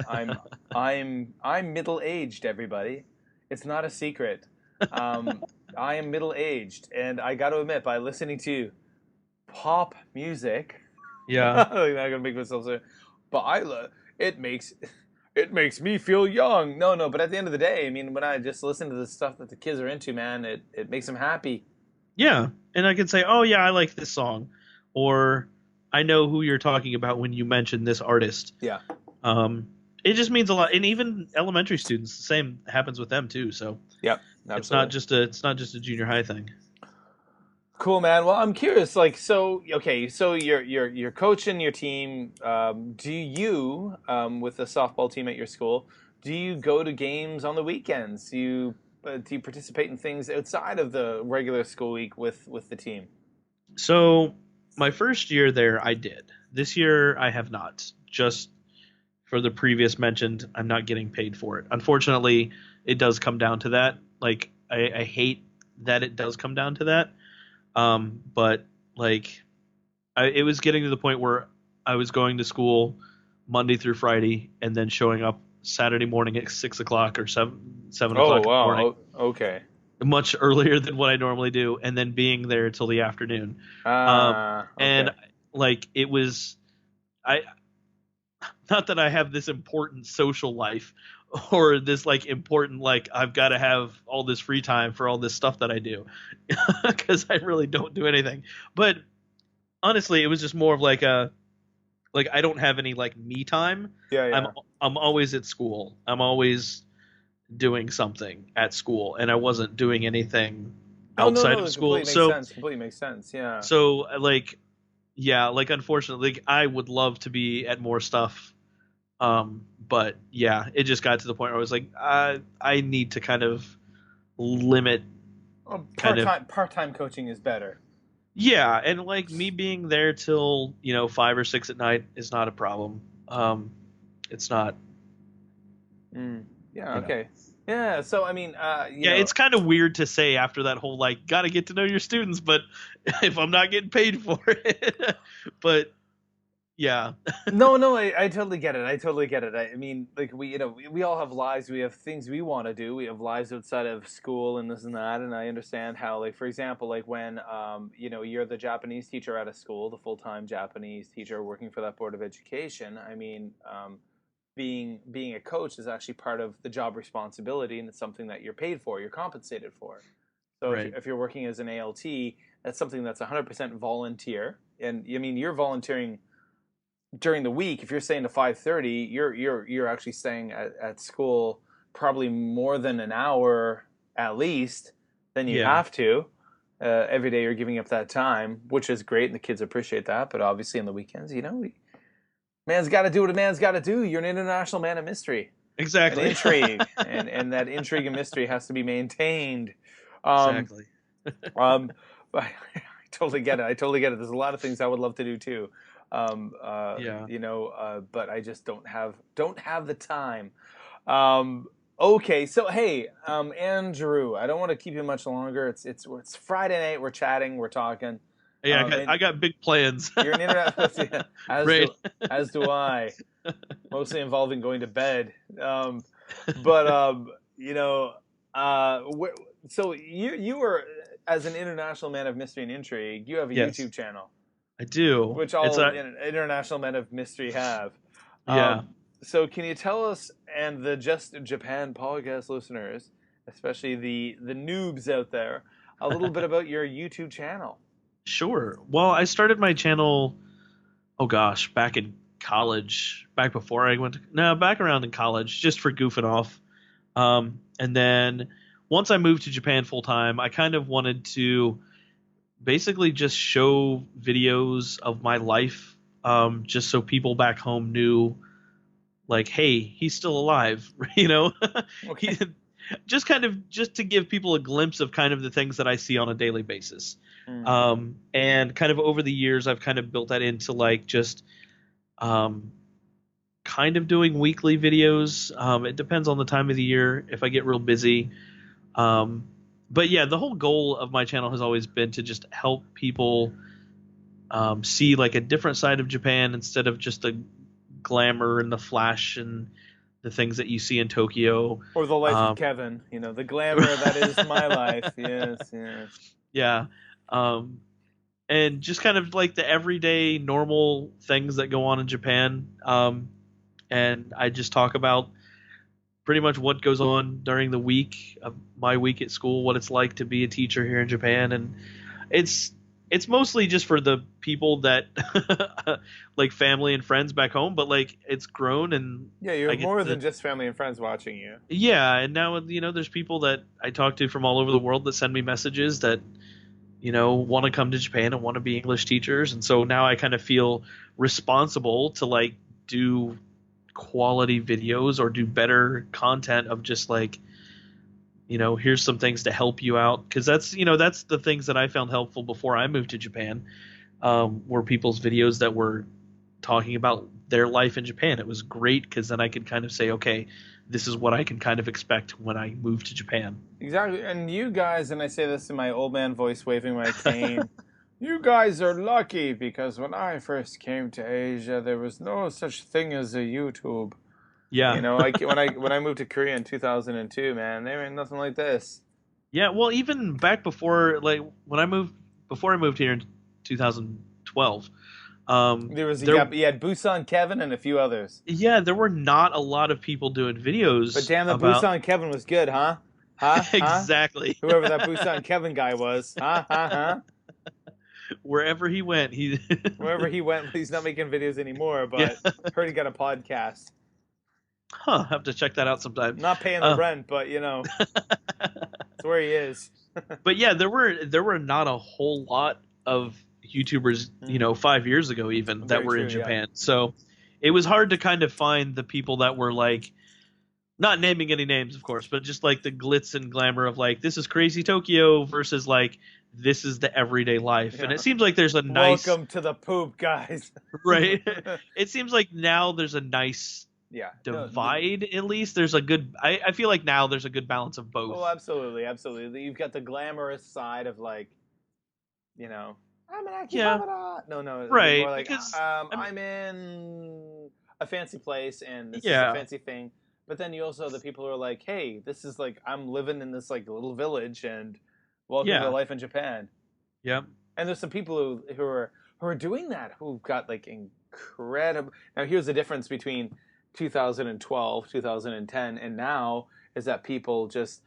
I'm middle-aged, everybody. It's not a secret. I am middle-aged, and I got to admit, by listening to pop music, yeah, I'm not gonna make myself say, but it makes me feel young. No, but at the end of the day, I mean, when I just listen to the stuff that the kids are into, man, it makes them happy. Yeah, and I can say, oh yeah, I like this song, or I know who you're talking about when you mention this artist. Yeah. It just means a lot, and even elementary students, the same happens with them too. So yep, absolutely. It's not just a junior high thing. Cool, man. Well, I'm curious. Like, so you're coaching your team. Do you, with the softball team at your school, do you go to games on the weekends? Do you participate in things outside of the regular school week with the team? So my first year there, I did. This year, I have not. Just for the previous mentioned, I'm not getting paid for it. Unfortunately, it does come down to that. Like, I hate that it does come down to that. But, like, it was getting to the point where I was going to school Monday through Friday and then showing up Saturday morning at 6 o'clock or 7 o'clock in the morning. Okay. Much earlier than what I normally do, and then being there till the afternoon. Okay. And, like, it was... Not that I have this important social life or this, like, important, like, I've got to have all this free time for all this stuff that I do, because I really don't do anything. But honestly, it was just more of like I don't have any, like, me time. Yeah. I'm always at school. I'm always doing something at school, and I wasn't doing anything outside of school. Completely makes sense. Yeah. So, like, yeah, like, unfortunately, like, I would love to be at more stuff. But yeah, it just got to the point where I was like, I need to kind of limit Oh, kind of part-time coaching is better. yeah, and like me being there till 5 or 6 at night is not a problem. It's not Yeah. you know Okay. Yeah. So I mean, yeah, it's kind of weird to say after that whole like gotta get to know your students, but if I'm not getting paid for it, but yeah, No, I totally get it. I totally get it. I mean, like we all have lives. We have things we want to do. We have lives outside of school and this and that. And I understand how, like, for example, like when, you're the Japanese teacher at a school, the full-time Japanese teacher working for that board of education. I mean, being a coach is actually part of the job responsibility, and it's something that you're paid for. You're compensated for. So right, if you're working as an ALT, that's something that's 100% volunteer. And I mean, you're volunteering during the week. If you're staying to 5:30, you're actually staying at school probably more than an hour at least than you yeah, have to. Every day you're giving up that time, which is great, and the kids appreciate that. But obviously on the weekends, man's got to do what a man's got to do. You're an international man of mystery, an exactly, intrigue, and that intrigue and mystery has to be maintained. Um, exactly, I totally get it. I totally get it. There's a lot of things I would love to do too. yeah, But I just don't have the time. Okay, so hey, Andrew, I don't want to keep you much longer. It's Friday night. We're chatting. We're talking. yeah. And I got big plans. you're an internet, Right. as do I. Mostly involving going to bed. But so you were, as an international man of mystery and intrigue, you have a Yes, YouTube channel, I do. which It's all a international men of mystery have. yeah. So can you tell us, and the Just Japan podcast listeners, especially the noobs out there, a little bit about your YouTube channel? Sure. Well, I started my channel, oh gosh, back in college, back before I went to, no, back around in college, just for goofing off. And then once I moved to Japan full time, I kind of wanted to basically just show videos of my life, just so people back home knew, like, hey, he's still alive, Okay. he, just to give people a glimpse of kind of the things that I see on a daily basis. And kind of over the years, I've kind of built that into like just kind of doing weekly videos. It depends on the time of the year if I get real busy. But yeah, the whole goal of my channel has always been to just help people see like a different side of Japan instead of just the glamour and the flash and the things that you see in Tokyo. Or the life of Kevin, the glamour that is my life. Yes, yes. Yeah. And just kind of like the everyday normal things that go on in Japan. And I just talk about pretty much what goes on during the week of my week at school, what it's like to be a teacher here in Japan. And it's mostly just for the people that like family and friends back home, but like it's grown and Yeah, you're more than just family and friends watching you. yeah. And now, there's people that I talk to from all over the world that send me messages that, want to come to Japan and want to be English teachers. And so now I kind of feel responsible to like do quality videos or do better content of just like, here's some things to help you out. Cause that's the things that I found helpful before I moved to Japan, were people's videos that were talking about their life in Japan. It was great. Cause then I could kind of say, okay, this is what I can kind of expect when I move to Japan. Exactly. And you guys, and I say this in my old man voice waving my cane, you guys are lucky, because when I first came to Asia, there was no such thing as a YouTube. Yeah. When I moved to Korea in 2002, man, there ain't nothing like this. Yeah. Well, even back before, like before I moved here in 2012, You had Busan Kevin and a few others. yeah, there were not a lot of people doing videos. But damn, the about... Busan Kevin was good, huh? Huh? Exactly. Whoever that Busan Kevin guy was. Huh? Wherever he went, Wherever he went, he's not making videos anymore, but heard he got a podcast. Huh, have to check that out sometime. Not paying the rent, but that's where he is. But yeah, there were not a whole lot of YouTubers, 5 years ago even, that were in Japan. Yeah. So it was hard to kind of find the people that were like not naming any names, of course, but just like the glitz and glamour of like this is crazy Tokyo versus like this is the everyday life. And Yeah. it seems like there's a nice Welcome to the poop, guys. right. It seems like now there's a nice Yeah. divide. At least there's a good. I feel like now there's a good balance of both. Oh, absolutely, absolutely. You've got the glamorous side of like, you know, I'm an Yeah. Akihabara. No, Right, more like because I'm in a fancy place and this is a yeah, fancy thing. But then you also have the people who are like, hey, this is like I'm living in this like little village and welcome to yeah, life in Japan. yeah, And there's some people who are doing that who've got like incredible. Now here's the difference between 2012, 2010, and now is that people just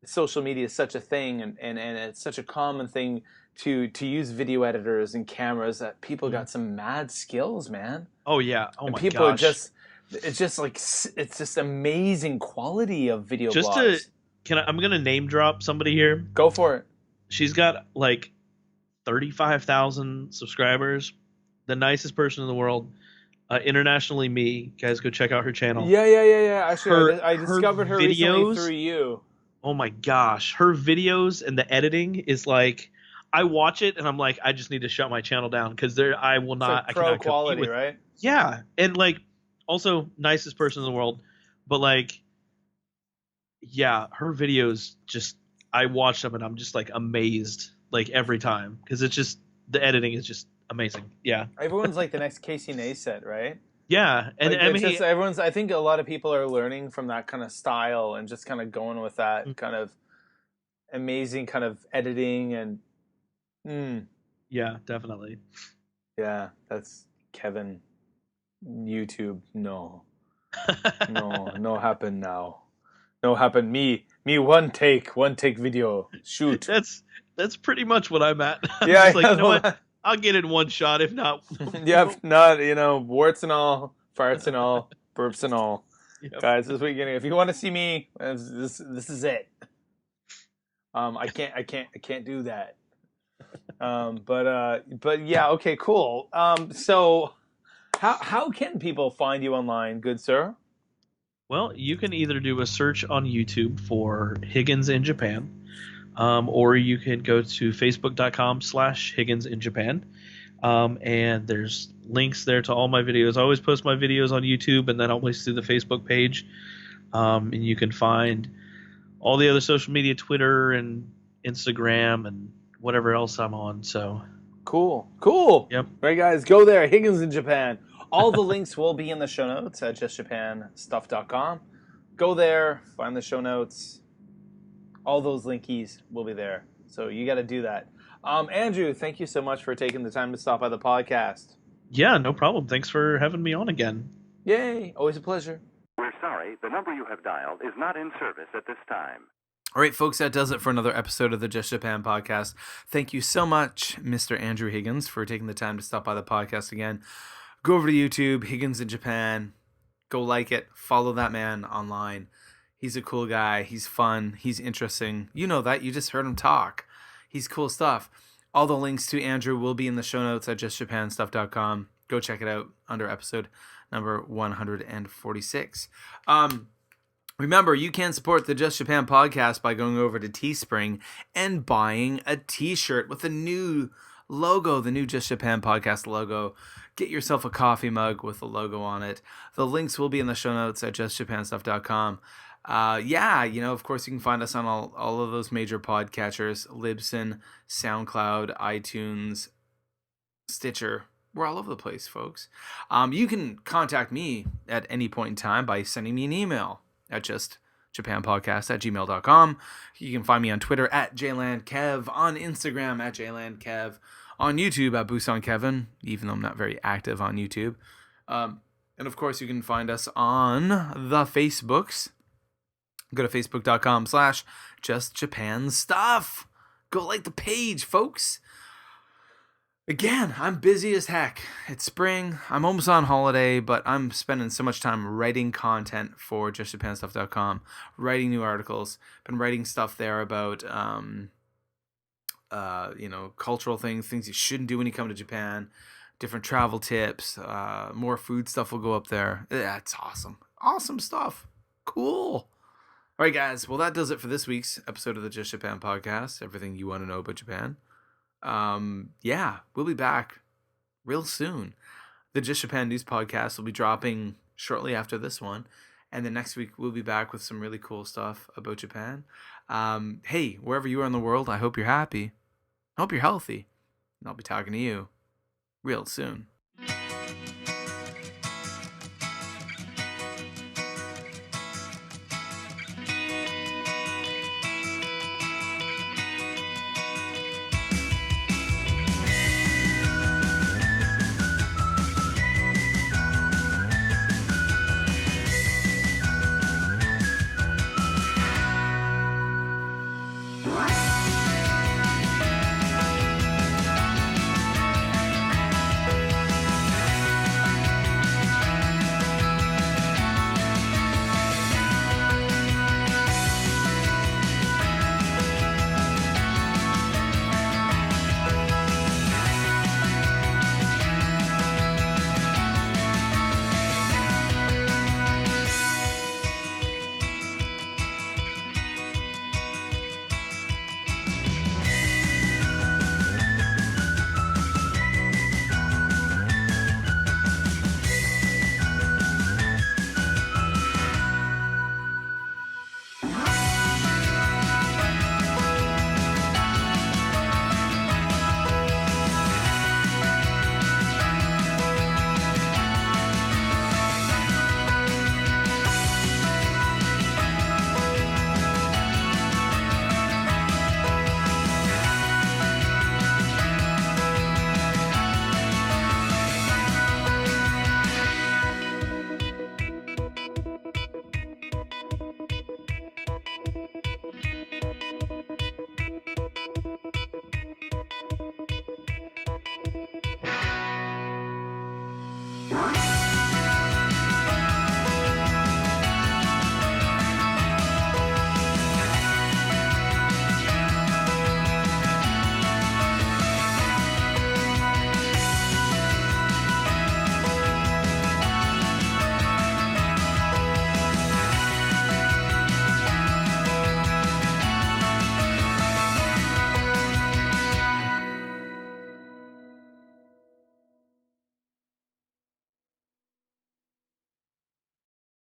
social media is such a thing and it's such a common thing to use video editors and cameras that people got some mad skills, man. oh yeah, oh And my people are gosh. just it's just like it's just amazing quality of video Just blogs. I'm gonna name drop somebody here. Go for it. She's got like 35,000 subscribers. The nicest person in the world. Internationally, me guys, go check out her channel. Yeah. Actually, I Her discovered her recently videos- through you. Oh my gosh, her videos and the editing is like, I watch it and I'm like, I just need to shut my channel down because I will It's not. like I pro cannot compete quality, with. right? Yeah, and like also nicest person in the world, but like, yeah, her videos just I watch them and I'm just like amazed like every time because it's just the editing is just amazing. Yeah, Everyone's like the next Casey Neistat, right? yeah, and Like, I it's mean, just everyone's. I think a lot of people are learning from that kind of style and just kind of going with that kind of amazing kind of editing and. yeah, definitely. Yeah, that's Kevin. YouTube, no happen now. No happen. Me one take video. Shoot. That's pretty much what I'm at. I'm Yeah, just like, you know yeah, what? I'll get it in one shot. If not, yeah, if not, warts and all, farts and all, burps and all. Yep. Guys, this is what you're getting. If you want to see me, this is it. I can't do that. But yeah, okay, cool. So how can people find you online, good sir? Well, you can either do a search on YouTube for Higgins in Japan, or you can go to facebook.com/Higgins in Japan. And there's links there to all my videos. I always post my videos on YouTube and then always through the Facebook page. And you can find all the other social media, Twitter and Instagram and whatever else I'm on. So Cool. Yep. Right, guys, go there. Higgins in Japan. All the links will be in the show notes at justjapanstuff.com. Go there, find the show notes. All those linkies will be there. So you got to do that. Andrew, thank you so much for taking the time to stop by the podcast. yeah, no problem. Thanks for having me on again. Yay, always a pleasure. We're sorry, the number you have dialed is not in service at this time. All right, folks, that does it for another episode of the Just Japan podcast. Thank you so much, Mr. Andrew Higgins, for taking the time to stop by the podcast again. Go over to YouTube, Higgins in Japan. Go like it. Follow that man online. He's a cool guy. He's fun. He's interesting. You know that. You just heard him talk. He's cool stuff. All the links to Andrew will be in the show notes at justjapanstuff.com. Go check it out under episode number 146. Remember, you can support the Just Japan podcast by going over to Teespring and buying a t-shirt with the new logo, the new Just Japan podcast logo. Get yourself a coffee mug with the logo on it. The links will be in the show notes at justjapanstuff.com. Of course, you can find us on all of those major podcatchers: Libsyn, SoundCloud, iTunes, Stitcher. We're all over the place, folks. You can contact me at any point in time by sending me an email at justjapanpodcast@gmail.com. You can find me on Twitter at jlandkev, on Instagram at jlandkev, on YouTube at BoosonKevin, even though I'm not very active on YouTube. And of course, you can find us on the Facebooks. Go to facebook.com/justjapanstuff. Go like the page, folks. Again, I'm busy as heck. It's spring. I'm almost on holiday, but I'm spending so much time writing content for justjapanstuff.com, writing new articles. Been writing stuff there about cultural things you shouldn't do when you come to Japan, different travel tips, more food stuff will go up there. Yeah, it's awesome. Awesome stuff. Cool. All right, guys. Well, that does it for this week's episode of the Just Japan podcast. Everything you want to know about Japan. Yeah, we'll be back real soon. The Just Japan News podcast will be dropping shortly after this one. And then next week, we'll be back with some really cool stuff about Japan. Hey, wherever you are in the world, I hope you're happy. I hope you're healthy. And I'll be talking to you real soon.